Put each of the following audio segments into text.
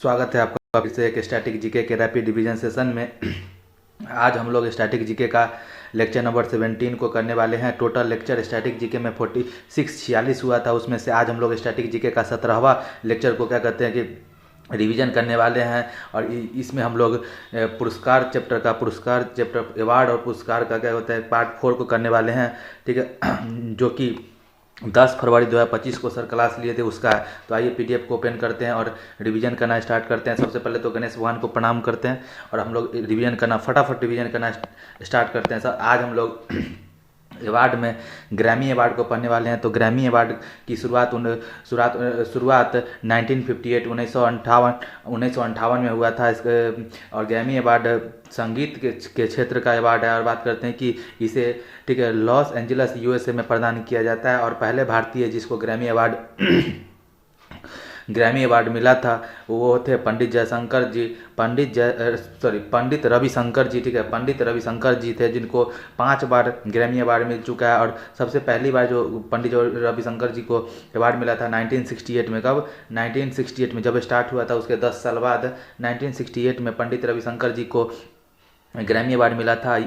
स्वागत है आपका फिर से एक स्टैटिक जीके के रैपिड डिवीजन सेशन में। आज हम लोग स्टैटिक जीके का लेक्चर नंबर 17 को करने वाले हैं। टोटल लेक्चर स्टैटिक जीके में 46 हुआ था, उसमें से आज हम लोग स्टैटिक जीके का 17वां लेक्चर को क्या कहते हैं कि रिवीजन करने वाले हैं। और इसमें हम लोग पुरस्कार चैप्टर अवार्ड और पुरस्कार का क्या होता है पार्ट 4 को करने वाले हैं, ठीक है, जो कि 10 फरवरी 2025 को सर क्लास लिए थे उसका है। तो आइए पीडीएफ को ओपन करते हैं और रिवीजन करना स्टार्ट करते हैं। सबसे पहले तो गणेश भगवान को प्रणाम करते हैं और हम लोग फटाफट रिवीजन करना स्टार्ट करते हैं। सर आज हम लोग अवार्ड में ग्रैमी अवार्ड को पढ़ने वाले हैं। तो ग्रैमी अवार्ड की शुरुआत 1958 1958 में हुआ था और ग्रैमी अवार्ड संगीत के क्षेत्र का अवार्ड है। और बात करते हैं कि इसे, ठीक है, लॉस एंजल्स यूएसए में प्रदान किया जाता है। और पहले भारतीय जिसको ग्रैमी अवार्ड मिला था वो थे पंडित रविशंकर जी, ठीक है, पंडित रविशंकर जी थे, जिनको 5 बार ग्रैमी अवार्ड मिल चुका है। और सबसे पहली बार जो पंडित रविशंकर जी को अवार्ड मिला था 1968 में। कब? 1968 में जब स्टार्ट हुआ था उसके 10 साल बाद 1968 में पंडित रविशंकर जी को ग्रैमी अवार्ड मिला था।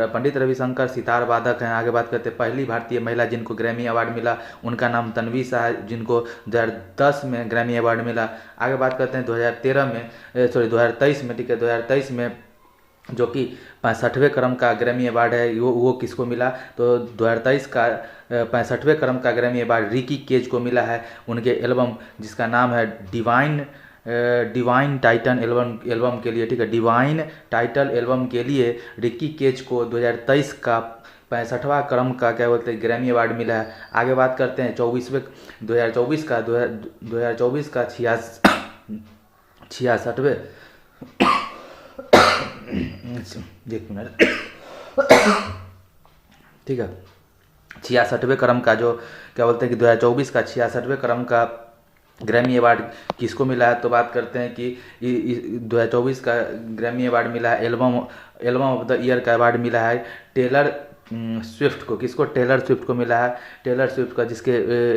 पंडित रविशंकर सितार वादक हैं। आगे बात करते हैं पहली भारतीय महिला जिनको ग्रैमी अवार्ड मिला, उनका नाम तन्वी शाह है, जिनको 2010 में ग्रैमी अवार्ड मिला। आगे बात करते हैं 2023 में, ठीक है, 2023 में जो कि 65वें क्रम का ग्रैमी अवार्ड है वो किसको मिला? तो 2023 का 65वें क्रम का ग्रैमी अवार्ड रिकी केज को मिला है। उनके एल्बम जिसका नाम है डिवाइन टाइटन एल्बम के लिए, ठीक है, डिवाइन टाइटल एल्बम के लिए रिकी केज को 2023 का 65वां क्रम का क्या बोलते हैं ग्रैमी अवार्ड मिला है। आगे बात करते हैं 2024 का 66वें एक मिनट, ठीक है, 66वें क्रम का जो क्या बोलते हैं कि 2024 का 66वें क्रम का ग्रैमी अवार्ड किसको मिला है? तो बात करते हैं कि 2024 का ग्रैमी अवार्ड मिला है, एल्बम ऑफ द ईयर का अवार्ड मिला है टेलर स्विफ्ट को। किसको? टेलर स्विफ्ट को मिला है। टेलर स्विफ्ट का जिसके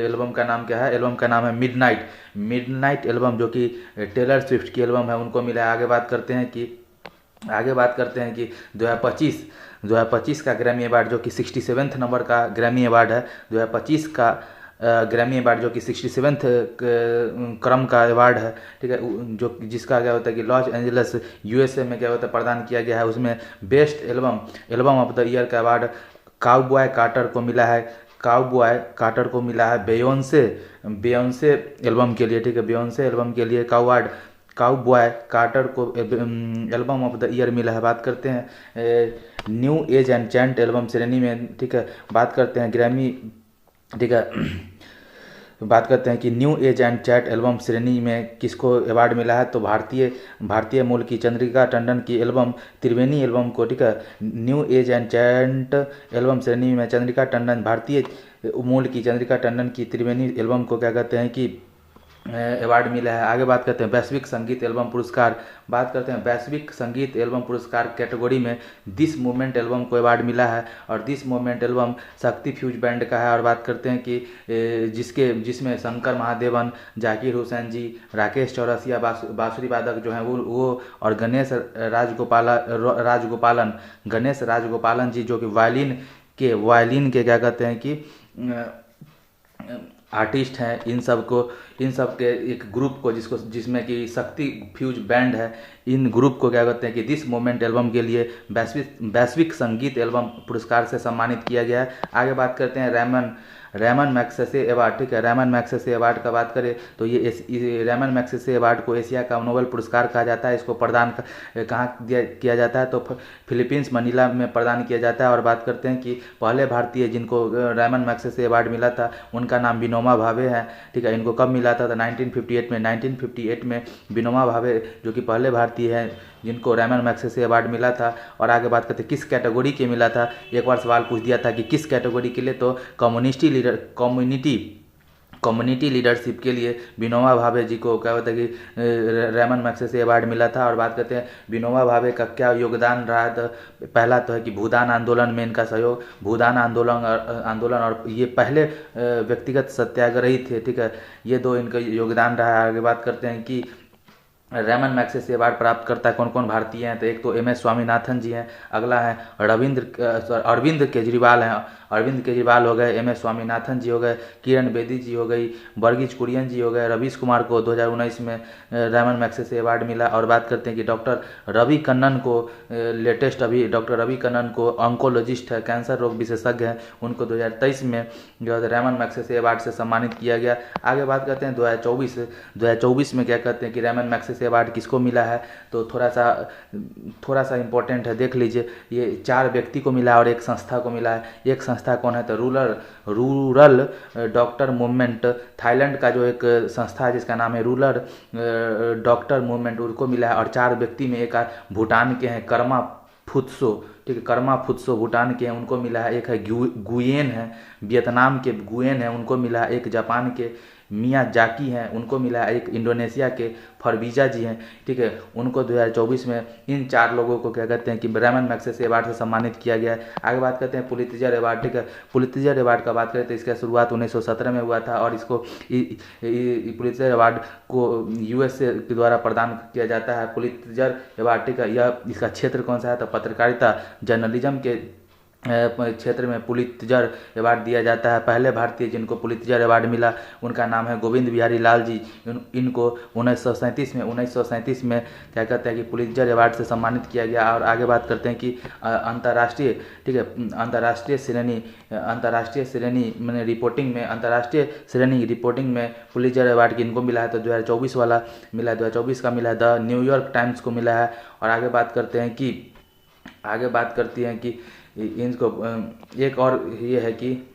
एल्बम का नाम क्या है? एल्बम का नाम है मिडनाइट एल्बम, जो कि टेलर स्विफ्ट की एल्बम है, उनको मिला है। आगे बात करते हैं कि 2025 का ग्रैमी अवार्ड जो कि 67वें नंबर का ग्रैमी अवार्ड है। 2025 का ग्रैमी अवार्ड जो कि 67वें क्रम का अवार्ड है, ठीक है, जो जिसका क्या होता है कि लॉस एंजल्स यूएसए में क्या होता है प्रदान किया गया है। उसमें best album of the year का अवार्ड काउबॉय कार्टर को मिला है बेयोंसे एल्बम के लिए, ठीक है, बेयोंसे एल्बम के लिए काउबॉय कार्टर को एल्बम ऑफ द ईयर मिला है। बात करते हैं new age and chant album श्रेणी में, ठीक है, बात करते हैं ग्रैमी, ठीक है, बात करते हैं कि new age and chat album श्रेणी में किसको अवार्ड मिला है? तो भारतीय मूल की चंद्रिका टंडन की एल्बम त्रिवेणी एल्बम को, ठीक है, new age and chat album श्रेणी में भारतीय मूल की चंद्रिका टंडन की त्रिवेणी एल्बम को क्या कहते हैं कि अवार्ड मिला है। आगे बात करते हैं वैश्विक संगीत एल्बम पुरस्कार। बात करते हैं वैश्विक संगीत एल्बम पुरस्कार कैटेगरी में दिस मूवमेंट एल्बम को अवार्ड मिला है और दिस मूवमेंट एल्बम शक्ति फ्यूज बैंड का है। और बात करते हैं कि जिसमें शंकर महादेवन, जाकिर हुसैन जी, राकेश चौरसिया बांसुरी वादक जो हैं वो और गणेश राजगोपालन जी जो कि वायलिन के क्या कहते हैं कि आर्टिस्ट हैं। इन सब के एक ग्रुप को जिसमें कि शक्ति फ्यूज बैंड है, इन ग्रुप को क्या कहते हैं कि दिस मोमेंट एल्बम के लिए वैश्विक संगीत एल्बम पुरस्कार से सम्मानित किया गया है। आगे बात करते हैं रैमन मैग्सेसे अवार्ड, ठीक है, रैमन मैग्सेसे अवार्ड का बात करें तो ये रैमन मैग्सेसे अवार्ड को एशिया का नोबेल पुरस्कार कहा जाता है। इसको प्रदान कहाँ किया जाता है? तो फिलीपींस मनीला में प्रदान किया जाता है। और बात करते हैं कि पहले भारतीय जिनको रैमन मैग्सेसे अवार्ड मिला था उनका नाम विनोबा भावे है, ठीक है। इनको कब मिला था? 1958 में विनोबा भावे जो कि पहले भारतीय हैं जिनको रैमन मैग्सेसे अवार्ड मिला था। और आगे बात करते हैं किस कैटेगरी के मिला था। एक बार सवाल पूछ दिया था कि किस कैटेगरी के लिए, तो कम्युनिटी लीडरशिप के लिए विनोबा भावे जी को क्या होता है कि रैमन मैग्सेसे अवार्ड मिला था। और बात करते हैं विनोबा भावे का क्या योगदान रहा, तो पहला तो है कि भूदान आंदोलन में इनका सहयोग, भूदान आंदोलन और ये पहले व्यक्तिगत सत्याग्रही थे, ठीक है, ये दो इनका योगदान रहा है। आगे बात करते हैं कि रैमन मैग्सेसे अवार्ड प्राप्त करता है कौन कौन भारतीय हैं, तो एक तो MS स्वामीनाथन जी हैं, अगला है अरविंद केजरीवाल हैं, अरविंद केजरीवाल हो गए, MS स्वामीनाथन जी हो गए, किरण बेदी जी हो गई, वर्गीज कुरियन जी हो गए, रवीश कुमार को 2019 में रैमन मैग्सेसे अवार्ड मिला। और बात करते हैं कि डॉक्टर रवि कन्नन को लेटेस्ट अभी डॉक्टर रवि कन्नन को ऑन्कोलॉजिस्ट है, कैंसर रोग विशेषज्ञ हैं, उनको 2023 में जो है रैमन मैग्सेसे अवार्ड से सम्मानित किया गया। आगे बात करते हैं 2024 में क्या कहते हैं कि रैमन मैग्सेसे अवार्ड किसको मिला है, तो थोड़ा सा इम्पोर्टेंट है, देख लीजिए। ये 4 व्यक्ति को मिला और एक संस्था को मिला है। एक संस्था कौन है, तो रूरल डॉक्टर मूवमेंट, थाईलैंड का जो एक संस्था है जिसका नाम है रूरल डॉक्टर मूवमेंट, उनको मिला है। और 4 व्यक्ति में एक भूटान के हैं कर्मा फुत्सो, ठीक है, कर्मा फुत्सो भूटान के हैं, उनको मिला है। एक है गुयेन है, वियतनाम के गुयेन है, उनको मिला है। एक जापान के मिया जाकी हैं, उनको मिला है। एक इंडोनेशिया के फरवीजा जी हैं, ठीक है, उनको 2024 में इन 4 लोगों को क्या कहते हैं कि रैमन मैग्सेसे अवार्ड से सम्मानित किया गया है। आगे बात करते हैं पुलित्जर अवार्ड, ठीक है। पुलित्जर अवार्ड का बात करें तो इसका शुरुआत 1917 में हुआ था और इसको पुलित्जर अवार्ड को US के द्वारा प्रदान किया जाता है। पुलित्जर अवार्ड, ठीक है, यह इसका क्षेत्र कौन सा है, तो पत्रकारिता जर्नलिज्म के क्षेत्र में पुलित्जर अवार्ड दिया जाता है। पहले भारतीय जिनको पुलित्जर अवार्ड मिला उनका नाम है गोविंद बिहारी लाल जी। इनको 1937 में क्या कहते हैं कि पुलित्जर अवार्ड से सम्मानित किया गया। और आगे बात करते हैं कि अंतर्राष्ट्रीय, ठीक है, अंतर्राष्ट्रीय श्रेणी मैंने रिपोर्टिंग में पुलित्जर अवार्ड किनको मिला है, तो 2024 वाला मिला है, 2024 का मिला है, द न्यूयॉर्क टाइम्स को मिला है। और आगे बात करती हैं कि इनको एक और ये है कि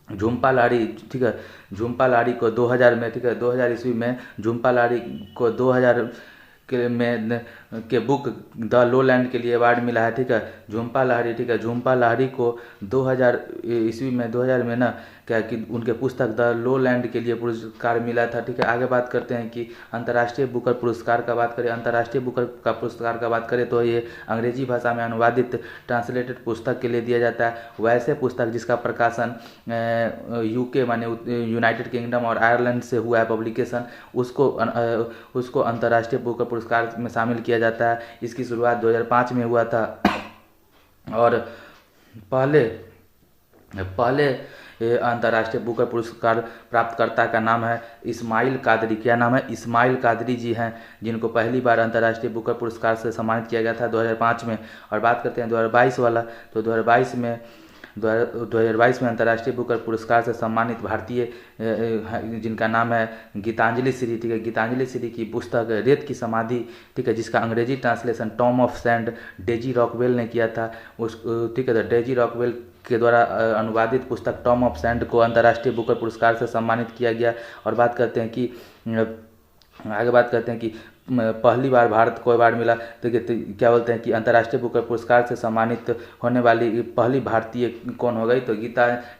झुम्पा लाहिड़ी, ठीक है, झुम्पा लाहिड़ी को 2000 में, ठीक है, 2000 ईस्वी में झुम्पा लाहिड़ी को 2000 के बुक द लोलैंड के लिए अवार्ड मिला है, ठीक है, झुम्पा लाहिड़ी, ठीक है, झुम्पा लाहिड़ी को 2000 ईस्वी में 2000 में ना क्या कि उनके पुस्तक द लोलैंड के लिए पुरस्कार मिला था, ठीक है। आगे बात करते हैं कि अंतर्राष्ट्रीय बुकर पुरस्कार का बात करें, अंतर्राष्ट्रीय बुकर का पुरस्कार का बात करें तो ये अंग्रेजी भाषा में अनुवादित ट्रांसलेटेड पुस्तक के लिए दिया जाता है। वैसे पुस्तक जिसका प्रकाशन UK माने यूनाइटेड किंगडम और आयरलैंड से हुआ है पब्लिकेशन, उसको अंतर्राष्ट्रीय बुकर पुरस्कार में शामिल किया जाता है। इसकी शुरुआत 2005 में हुआ था और पहले अंतर्राष्ट्रीय बुकर पुरस्कार प्राप्तकर्ता का नाम है इस्माइल कादरी। क्या नाम है, इस्माइल कादरी जी हैं, जिनको पहली बार अंतर्राष्ट्रीय बुकर पुरस्कार से सम्मानित किया गया था 2005 में। और बात करते हैं 2022 वाला, तो 2022 में अंतर्राष्ट्रीय बुकर पुरस्कार से सम्मानित भारतीय जिनका नाम है गीतांजलि श्री, ठीक है, गीतांजलि श्री की पुस्तक रेत की समाधि, ठीक है, जिसका अंग्रेजी translation Tom of sand Daisy Rockwell ने किया था, ठीक है, डेजी रॉकवेल के द्वारा अनुवादित पुस्तक टॉम ऑफ सैंड को अंतर्राष्ट्रीय बुकर पुरस्कार से सम्मानित किया गया। और आगे बात करते हैं कि पहली बार भारत को अवार्ड मिला, तो क्या बोलते हैं कि अंतर्राष्ट्रीय बुकर पुरस्कार से सम्मानित होने वाली पहली भारतीय कौन हो गई, तो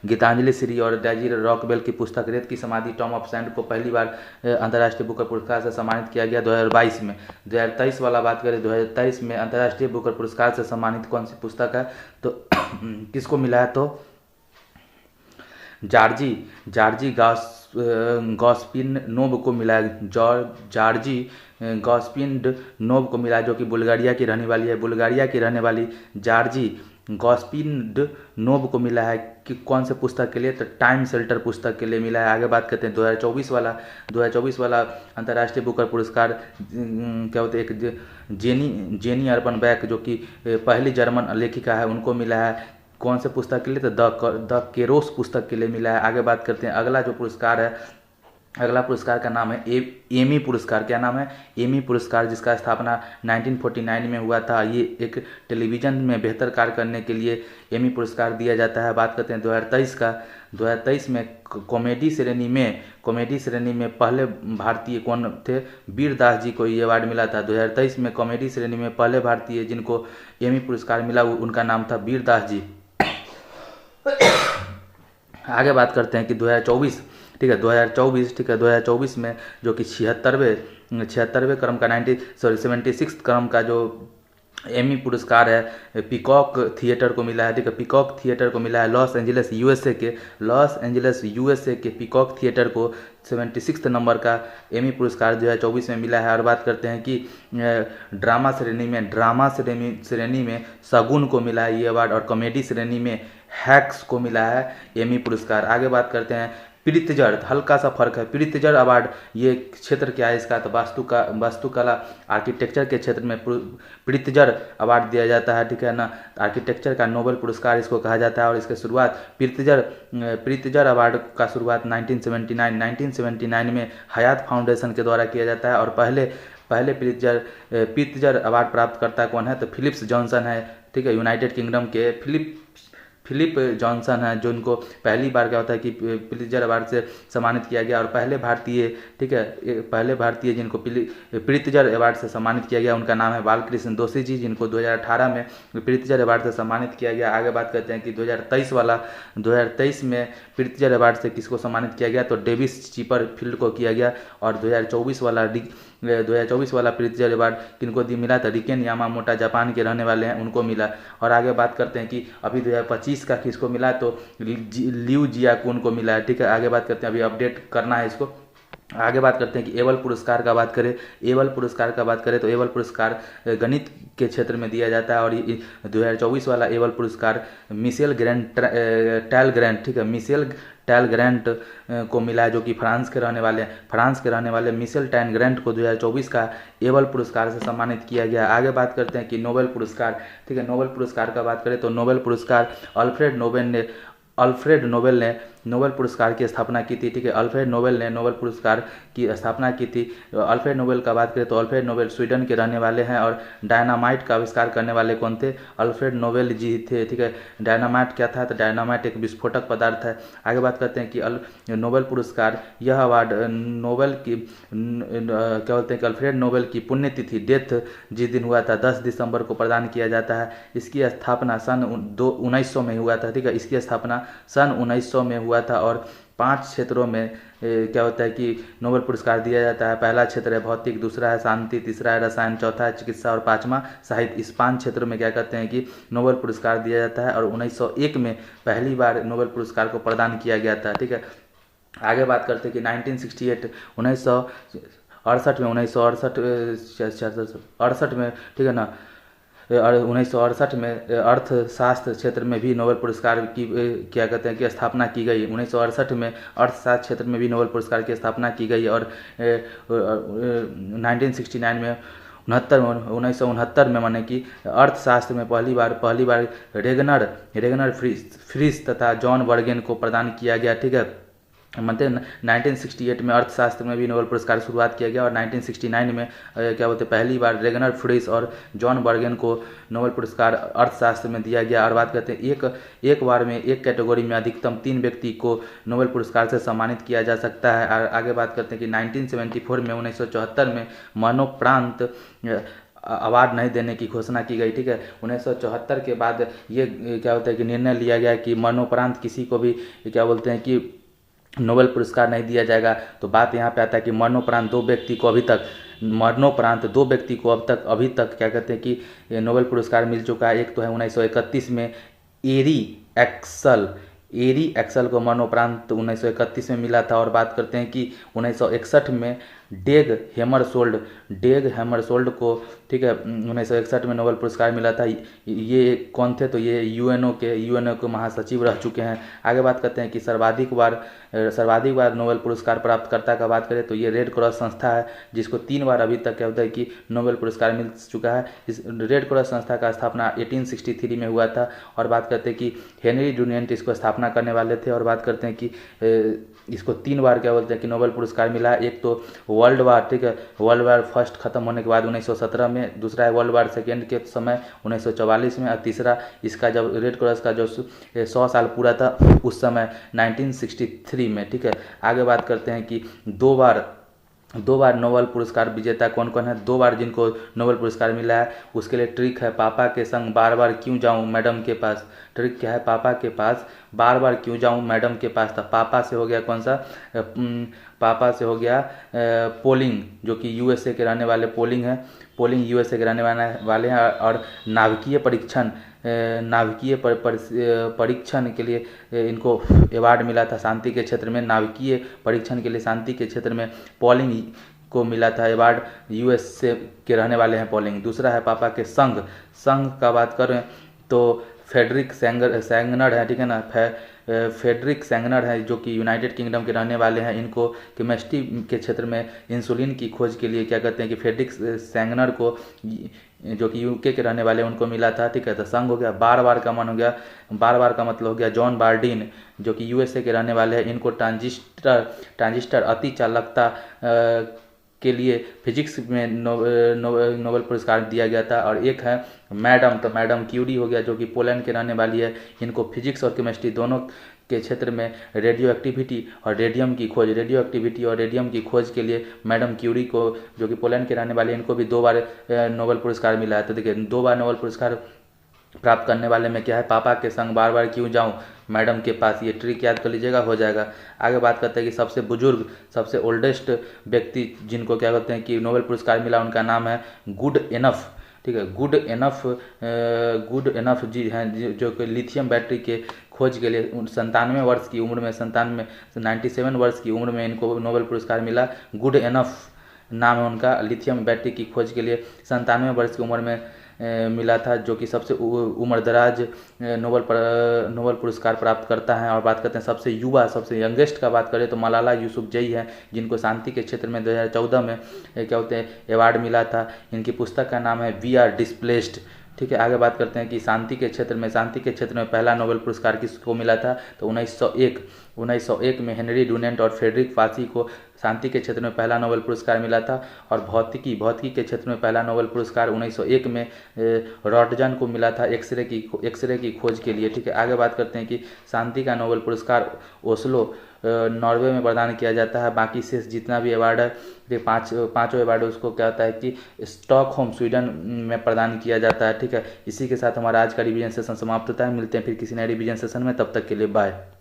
गीतांजलि श्री और डेजी रॉकवेल की पुस्तक रेत की समाधि टॉम ऑफ सैंड को पहली बार अंतर्राष्ट्रीय बुकर पुरस्कार से सम्मानित किया गया 2022 में। 2023 वाला बात करें, 2023 में अंतर्राष्ट्रीय बुकर पुरस्कार से सम्मानित कौन सी पुस्तक है, तो किसको मिला है, तो जॉर्जी गॉस्पिन नोब को मिला है। जॉर्जी गॉस्पिन नोब को मिला, जो कि बुल्गारिया की रहने वाली है। बुल्गारिया की रहने वाली जॉर्जी गॉस्पिन नोब को मिला है कि कौन से पुस्तक के लिए, तो टाइम शेल्टर पुस्तक के लिए मिला है। आगे बात करते हैं 2024 वाला अंतर्राष्ट्रीय बुकर पुरस्कार क्या होता है, एक जेनी अर्बन बैक, जो कि पहली जर्मन लेखिका है, उनको मिला है। कौन से पुस्तक के लिए, तो द केरोस पुस्तक के लिए मिला है। आगे बात करते हैं अगला पुरस्कार का नाम है एमी पुरस्कार। क्या नाम है, एमी पुरस्कार, जिसका स्थापना 1949 में हुआ था। ये एक टेलीविज़न में बेहतर कार्य करने के लिए एमी पुरस्कार दिया जाता है। बात करते हैं 2023 का। 2023 में कॉमेडी श्रेणी में पहले भारतीय कौन थे, वीर दास जी को ये अवार्ड मिला था। 2023 में कॉमेडी श्रेणी में पहले भारतीय जिनको एमी पुरस्कार मिला उनका नाम था वीर दास जी। आगे बात करते हैं कि 2024, ठीक है, 2024 में जो कि 76वें क्रम का 76 क्रम का जो एमी पुरस्कार है पीकॉक थिएटर को मिला है, ठीक है, पीकॉक थिएटर को मिला है लॉस एंजलिस यूएसए के पीकॉक थिएटर को 76 नंबर का एमी पुरस्कार 2024 में मिला है। और बात करते हैं कि ड्रामा श्रेणी में शगुन को मिला है ये अवार्ड, और कॉमेडी श्रेणी में हैक्स को मिला है एमी पुरस्कार। आगे बात करते हैं प्रीतिजर, हल्का सा फर्क है। प्रीतिजर अवार्ड ये क्षेत्र क्या है इसका, तो वास्तुकला आर्किटेक्चर के क्षेत्र में प्रीतिजर अवार्ड दिया जाता है, ठीक है ना। आर्किटेक्चर का नोबेल पुरस्कार इसको कहा जाता है। और इसकी शुरुआत प्रीतिजर अवार्ड का शुरुआत 1979 में हयात फाउंडेशन के द्वारा किया जाता है। और पहले प्रीतिजर अवार्ड प्राप्तकर्ता कौन है, तो फिलिप्स जॉनसन है, ठीक है, यूनाइटेड किंगडम के फिलिप जॉनसन है, जो इनको पहली बार क्या होता है कि प्रीतिजर अवार्ड से सम्मानित किया गया। और पहले भारतीय, ठीक है, पहले भारतीय जिनको प्रीतिजर अवार्ड से सम्मानित किया गया उनका नाम है बालकृष्ण दोषी जी, जिनको 2018 में प्रीतिजर अवार्ड से सम्मानित किया गया। आगे बात करते हैं कि 2023 में प्रीतिजर अवार्ड से किसको सम्मानित किया गया, तो डेविस चिपरफील्ड को किया गया। और 2024 वाला प्रीतिजर अवार्ड किनको मिला, था रिकेन यामामोटा, जापान के रहने वाले हैं, उनको मिला। और आगे बात करते हैं कि अभी 2025 का किसको मिला, तो लियू जियाकुन को मिला है, ठीक है। आगे बात करते हैं, अभी अपडेट करना है इसको। आगे बात करते हैं कि एबल पुरस्कार का बात करें तो एबल पुरस्कार गणित के क्षेत्र में दिया जाता है। और 2024 वाला एबल पुरस्कार मिशेल ग्रैंट, ठीक है, मिशेल टैल ग्रैंट को मिला है, जो कि फ्रांस के रहने वाले मिशेल टैन ग्रैंट को 2024 का एबल पुरस्कार से सम्मानित किया गया। आगे बात करते हैं कि नोबेल पुरस्कार, ठीक है, नोबेल पुरस्कार का बात करें तो नोबेल पुरस्कार अल्फ्रेड नोबेल ने नोबेल पुरस्कार की स्थापना की थी, ठीक है, अल्फ्रेड नोबेल ने नोबेल पुरस्कार की स्थापना की थी। अल्फ्रेड नोबेल का बात करें तो अल्फ्रेड नोबेल स्वीडन के रहने वाले हैं। और डायनामाइट का आविष्कार करने वाले कौन थे, अल्फ्रेड नोबेल जी थे, ठीक है। डायनामाइट क्या था, तो डायनामाइट एक विस्फोटक पदार्थ है। आगे बात करते हैं कि नोबेल पुरस्कार, यह अवार्ड नोबेल की क्या बोलते हैं कि अल्फ्रेड नोबेल की पुण्यतिथि डेथ जिस दिन हुआ था 10 दिसंबर को प्रदान किया जाता है। इसकी स्थापना सन 1900 में हुआ था, ठीक है, इसकी स्थापना सन 1900 में हुआ था। और 5 क्षेत्रों में क्या होता है कि नोबेल पुरस्कार दिया जाता है। पहला क्षेत्र है भौतिक, दूसरा है शांति, तीसरा है रसायन, चौथा है चिकित्सा और 5वां साहित्य। इस 5 क्षेत्रों में क्या कहते हैं कि नोबेल पुरस्कार दिया जाता है। और 1901 में पहली बार नोबेल पुरस्कार को प्रदान किया गया था, ठीक है। आगे बात करते हैं कि 1968 में, ठीक है ना, 1968 में अर्थशास्त्र क्षेत्र में भी नोबेल पुरस्कार की क्या कहते हैं कि स्थापना की गई। 1968 में अर्थशास्त्र क्षेत्र में भी नोबेल पुरस्कार की स्थापना की गई। और 1969 में 1969 में माने कि अर्थशास्त्र में पहली बार रेगनर फ्रीस तथा जॉन बर्गेन को प्रदान किया गया, ठीक है। मतलब 1968 में अर्थशास्त्र में भी नोबेल पुरस्कार शुरुआत किया गया। और 1969 में क्या बोलते हैं पहली बार रेगनर फ्रीस और जॉन बर्गेन को नोबेल पुरस्कार अर्थशास्त्र में दिया गया। और बात करते हैं एक बार में एक कैटेगरी में अधिकतम 3 व्यक्ति को नोबेल पुरस्कार से सम्मानित किया जा सकता है। और आगे बात करते हैं कि 1974 में 1974 में मरणोपरांत अवार्ड नहीं देने की घोषणा की गई, ठीक है। 1974 के बाद ये क्या होता है कि निर्णय लिया गया कि मरणोपरांत किसी को भी क्या बोलते हैं कि नोबेल पुरस्कार नहीं दिया जाएगा। तो बात यहाँ पे आता है कि मरणोपरांत 2 व्यक्ति को अभी तक क्या कहते हैं कि नोबेल पुरस्कार मिल चुका है। एक तो है 1931 में एरी एक्सल को मरणोपरांत 1931 में मिला था। और बात करते हैं कि 1961 में डेग हैमरशोल्ड को, ठीक है, 1961 में नोबेल पुरस्कार मिला था। ये कौन थे, तो ये यूएनओ के महासचिव रह चुके हैं। आगे बात करते हैं कि सर्वाधिक बार नोबेल पुरस्कार प्राप्तकर्ता का बात करें तो ये रेड क्रॉस संस्था है, जिसको 3 बार अभी तक क्या होता है कि नोबेल पुरस्कार मिल चुका है। इस रेड क्रॉस संस्था का स्थापना 1863 में हुआ था। और बात करते हैं कि हेनरी डुनिएंट इसको स्थापना करने वाले थे। और बात करते हैं कि इसको 3 बार क्या बोलते हैं कि नोबेल पुरस्कार मिला। एक तो वर्ल्ड वार, ठीक है, वर्ल्ड वार फर्स्ट खत्म होने के बाद 1917 में, दूसरा है वर्ल्ड वार सेकेंड के समय 1944 में, और तीसरा इसका जब रेड क्रॉस का जो 100 साल पूरा था उस समय 1963 में, ठीक है। आगे बात करते हैं कि 2 बार 2 बार नोबेल पुरस्कार विजेता कौन कौन है, 2 बार जिनको नोबेल पुरस्कार मिला है। उसके लिए ट्रिक है, पापा के संग बार बार क्यों जाऊं मैडम के पास। ट्रिक क्या है, पापा के पास बार बार क्यों जाऊं मैडम के पास। तो पापा से हो गया कौन सा, पापा से हो गया पोलिंग, जो कि यूएसए के रहने वाले पोलिंग है, पोलिंग यूएसए के रहने वाले हैं। और नाभिकीय परीक्षण, नाभिकीय परीक्षण के लिए इनको अवार्ड मिला था शांति के क्षेत्र में। नाभिकीय परीक्षण के लिए शांति के क्षेत्र में पॉलिंग को मिला था अवार्ड, यूएसए के रहने वाले हैं पॉलिंग। दूसरा है पापा के संग, संग का बात करें तो फेडरिक सैंगनर है, ठीक है ना, फेडरिक सैंगनर है जो कि यूनाइटेड किंगडम के रहने वाले हैं। इनको केमिस्ट्री के क्षेत्र में इंसुलिन की खोज के लिए क्या कहते हैं कि फेडरिक सैंगनर को, जो कि यूके के रहने वाले उनको मिला था, ठीक है। तो संग हो गया। बार बार का मन हो गया, बार बार का मतलब हो गया जॉन बार्डिन, जो कि यूएसए के रहने वाले हैं। इनको ट्रांजिस्टर अति चालकता के लिए फिजिक्स में नोबेल पुरस्कार दिया गया था। और एक है मैडम, तो मैडम क्यूरी हो गया जो कि पोलैंड के रहने वाली है। इनको फिजिक्स और केमिस्ट्री दोनों के क्षेत्र में रेडियो एक्टिविटी और रेडियम की खोज, रेडियो एक्टिविटी और रेडियम की खोज के लिए मैडम क्यूरी को, जो कि पोलैंड के रहने वाली है, इनको भी 2 बार नोबेल पुरस्कार मिला है। तो देखिए 2 बार नोबेल पुरस्कार प्राप्त करने वाले में क्या है, पापा के संग बार बार क्यों जाऊं मैडम के पास। ये ट्रिक याद कर लीजिएगा, हो जाएगा। आगे बात करते हैं कि सबसे बुजुर्ग, सबसे ओल्डेस्ट व्यक्ति जिनको क्या कहते हैं कि नोबेल पुरस्कार मिला, उनका नाम है गुड एनफ, ठीक है। गुड एनफ जी हैं, जो कि लिथियम बैटरी के खोज के लिए 97 वर्ष की उम्र में, 97 वर्ष की उम्र में इनको नोबेल पुरस्कार मिला। गुड एनफ नाम है उनका, लिथियम बैटरी की खोज के लिए 97 वर्ष की उम्र में मिला था, जो कि सबसे उम्रदराज नोबेल पुरस्कार प्राप्त करता है। और बात करते हैं सबसे युवा, सबसे यंगेस्ट का बात करें तो मलाला यूसुफजई है, जिनको शांति के क्षेत्र में 2014 में क्या होते हैं अवार्ड मिला था। इनकी पुस्तक का नाम है वी आर डिस्प्लेस्ड, ठीक है। आगे बात करते हैं कि शांति के क्षेत्र में पहला नोबेल पुरस्कार किसको मिला था, तो 1901 में हेनरी डुनेंट और फ्रेडरिक फासी को शांति के क्षेत्र में पहला नोबेल पुरस्कार मिला था। और भौतिकी के क्षेत्र में पहला नोबेल पुरस्कार 1901 में रॉटजन को मिला था एक्सरे की खोज के लिए, ठीक है। आगे बात करते हैं कि शांति का नोबेल पुरस्कार ओस्लो नॉर्वे में प्रदान किया जाता है। बाकी शेष जितना भी अवार्ड है, ये पाँचों अवार्ड उसको क्या होता है कि स्टॉकहोम स्वीडन में प्रदान किया जाता है, ठीक है। इसी के साथ हमारा आज का रिवीजन सेशन समाप्त होता है। मिलते हैं फिर किसी नए रिवीजन सेशन में, तब तक के लिए बाय।